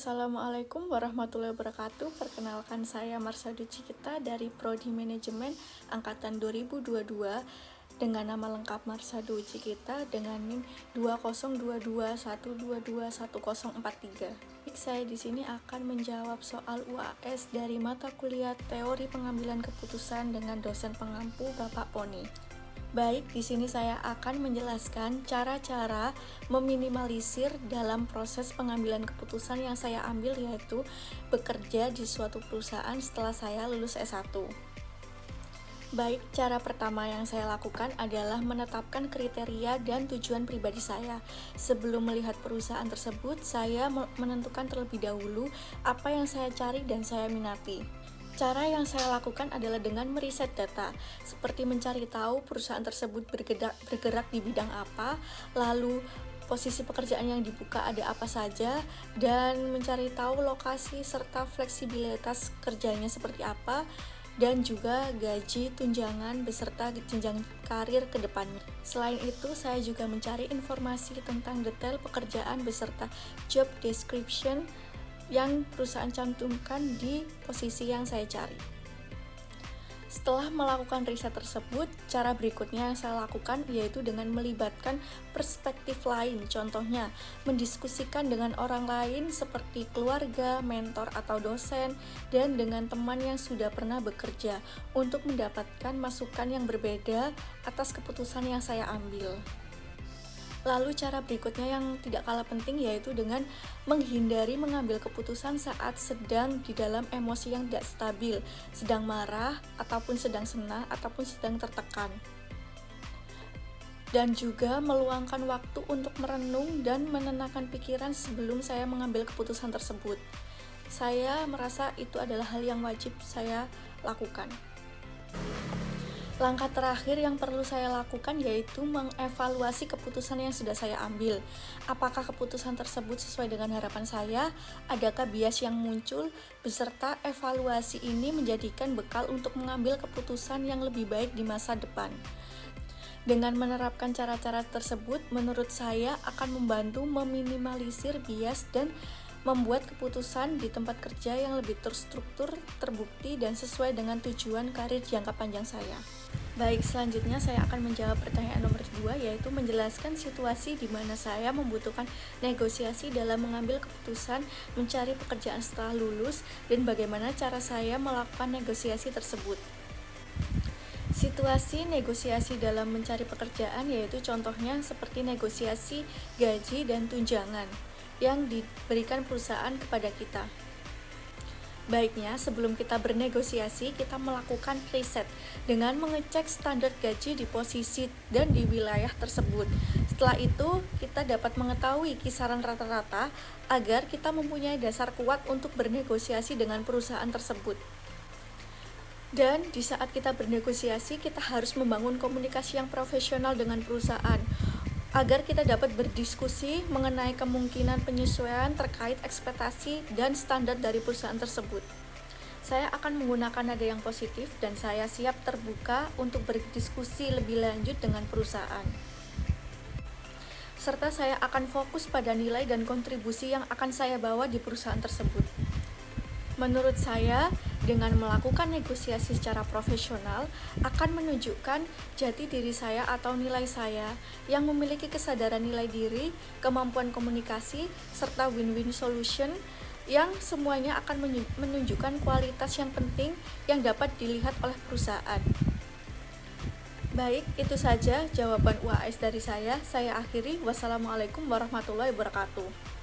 Assalamualaikum warahmatullahi wabarakatuh. Perkenalkan, saya Marsadu Cikita dari Prodi Manajemen Angkatan 2022 dengan nama lengkap Marsadu Cikita dengan NIM 202212210043. Saya di sini akan menjawab soal UAS dari mata kuliah Teori Pengambilan Keputusan dengan dosen pengampu Bapak Poni. Baik, di sini saya akan menjelaskan cara-cara meminimalisir dalam proses pengambilan keputusan yang saya ambil, yaitu bekerja di suatu perusahaan setelah saya lulus S1. Baik, cara pertama yang saya lakukan adalah menetapkan kriteria dan tujuan pribadi saya. Sebelum melihat perusahaan tersebut, saya menentukan terlebih dahulu apa yang saya cari dan saya minati. Cara yang saya lakukan adalah dengan meriset data, seperti mencari tahu perusahaan tersebut bergerak di bidang apa, lalu posisi pekerjaan yang dibuka ada apa saja, dan mencari tahu lokasi serta fleksibilitas kerjanya seperti apa, dan juga gaji, tunjangan, beserta jenjang karir ke depannya. Selain itu, saya juga mencari informasi tentang detail pekerjaan beserta job description yang perusahaan cantumkan di posisi yang saya cari. Setelah melakukan riset tersebut, cara berikutnya yang saya lakukan yaitu dengan melibatkan perspektif lain. Contohnya, mendiskusikan dengan orang lain seperti keluarga, mentor atau dosen, dan dengan teman yang sudah pernah bekerja untuk mendapatkan masukan yang berbeda atas keputusan yang saya ambil. Lalu cara berikutnya yang tidak kalah penting yaitu dengan menghindari mengambil keputusan saat sedang di dalam emosi yang tidak stabil, sedang marah, ataupun sedang senang, ataupun sedang tertekan. Dan juga meluangkan waktu untuk merenung dan menenangkan pikiran sebelum saya mengambil keputusan tersebut. Saya merasa itu adalah hal yang wajib saya lakukan. Langkah terakhir yang perlu saya lakukan yaitu mengevaluasi keputusan yang sudah saya ambil. Apakah keputusan tersebut sesuai dengan harapan saya? Adakah bias yang muncul? Beserta evaluasi ini menjadikan bekal untuk mengambil keputusan yang lebih baik di masa depan. Dengan menerapkan cara-cara tersebut, menurut saya akan membantu meminimalisir bias dan membuat keputusan di tempat kerja yang lebih terstruktur, terbukti, dan sesuai dengan tujuan karir jangka panjang saya. Baik, selanjutnya saya akan menjawab pertanyaan nomor 2, yaitu menjelaskan situasi di mana saya membutuhkan negosiasi dalam mengambil keputusan mencari pekerjaan setelah lulus dan bagaimana cara saya melakukan negosiasi tersebut. Situasi negosiasi dalam mencari pekerjaan yaitu contohnya seperti negosiasi gaji dan tunjangan yang diberikan perusahaan kepada kita. Baiknya, sebelum kita bernegosiasi, kita melakukan riset dengan mengecek standar gaji di posisi dan di wilayah tersebut. Setelah itu, kita dapat mengetahui kisaran rata-rata agar kita mempunyai dasar kuat untuk bernegosiasi dengan perusahaan tersebut. Dan di saat kita bernegosiasi, kita harus membangun komunikasi yang profesional dengan perusahaan agar kita dapat berdiskusi mengenai kemungkinan penyesuaian terkait ekspektasi dan standar dari perusahaan tersebut. Saya akan menggunakan nada yang positif dan saya siap terbuka untuk berdiskusi lebih lanjut dengan perusahaan. Serta saya akan fokus pada nilai dan kontribusi yang akan saya bawa di perusahaan tersebut. Menurut saya, dengan melakukan negosiasi secara profesional akan menunjukkan jati diri saya atau nilai saya yang memiliki kesadaran nilai diri, kemampuan komunikasi, serta win-win solution yang semuanya akan menunjukkan kualitas yang penting yang dapat dilihat oleh perusahaan. Baik, itu saja jawaban UAS dari saya. Saya akhiri. Wassalamualaikum warahmatullahi wabarakatuh.